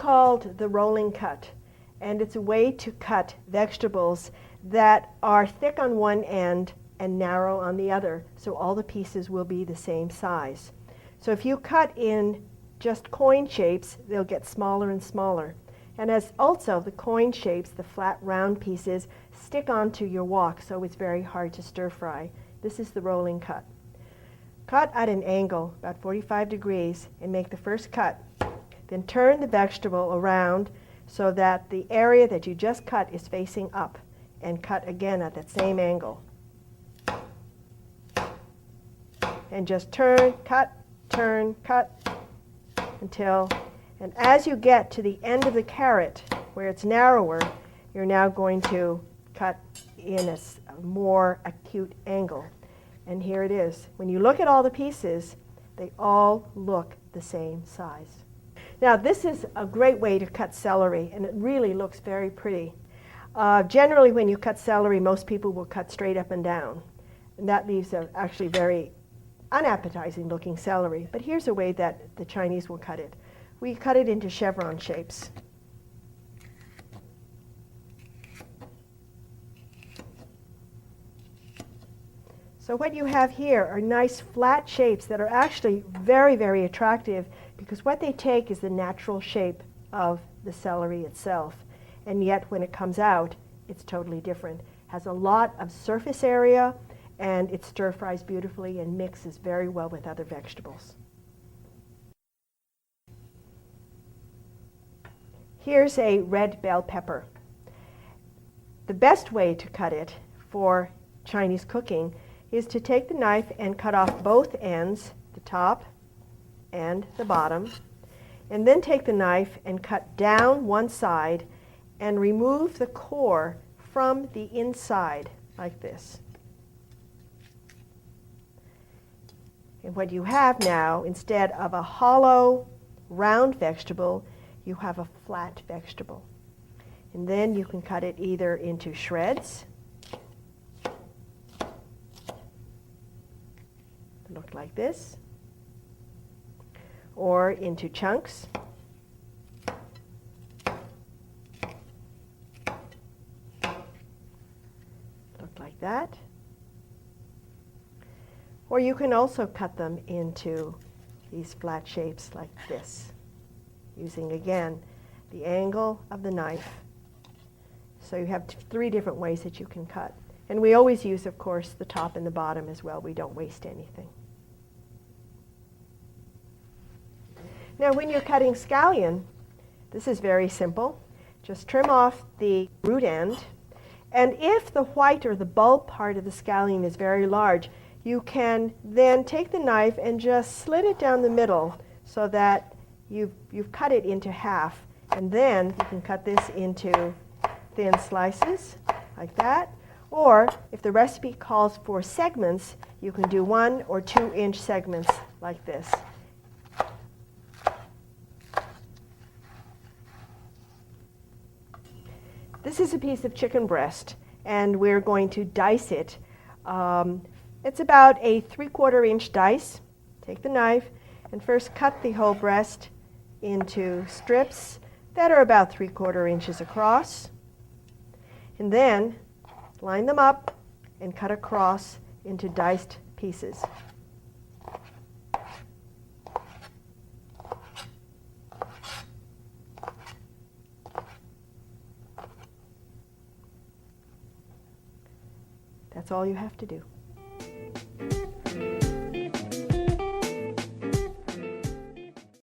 called the rolling cut, and it's a way to cut vegetables that are thick on one end and narrow on the other, so all the pieces will be the same size. So if you cut in just coin shapes, they'll get smaller and smaller. And as also the coin shapes, the flat round pieces, stick onto your wok, so it's very hard to stir fry. This is the rolling cut. Cut at an angle, about 45 degrees, and make the first cut. Then turn the vegetable around so that the area that you just cut is facing up, and cut again at that same angle. And just turn, cut, until, and as you get to the end of the carrot where it's narrower, you're now going to cut in a more acute angle. And here it is. When you look at all the pieces, they all look the same size. Now this is a great way to cut celery, and it really looks very pretty. Generally when you cut celery, most people will cut straight up and down, and that leaves a actually very unappetizing looking celery. But here's a way that the Chinese will cut it. We cut it into chevron shapes. So what you have here are nice flat shapes that are actually very, very attractive, because what they take is the natural shape of the celery itself. And yet when it comes out, it's totally different. It has a lot of surface area, and it stir fries beautifully and mixes very well with other vegetables. Here's a red bell pepper. The best way to cut it for Chinese cooking is to take the knife and cut off both ends, the top and the bottom, and then take the knife and cut down one side and remove the core from the inside like this. And what you have now, instead of a hollow, round vegetable, you have a flat vegetable. And then you can cut it either into shreds, look like this, or into chunks, look like that. Or you can also cut them into these flat shapes like this, using again the angle of the knife. So you have three different ways that you can cut. And we always use, of course, the top and the bottom as well. We don't waste anything. Now when you're cutting scallion, this is very simple. Just trim off the root end. And if the white or the bulb part of the scallion is very large, you can then take the knife and just slit it down the middle so that you've cut it into half. And then you can cut this into thin slices like that. Or if the recipe calls for segments, you can do 1 or 2 inch segments like this. This is a piece of chicken breast, and we're going to dice it. It's about a 3/4 inch dice. Take the knife and first cut the whole breast into strips that are about 3/4 inches across. And then line them up and cut across into diced pieces. That's all you have to do.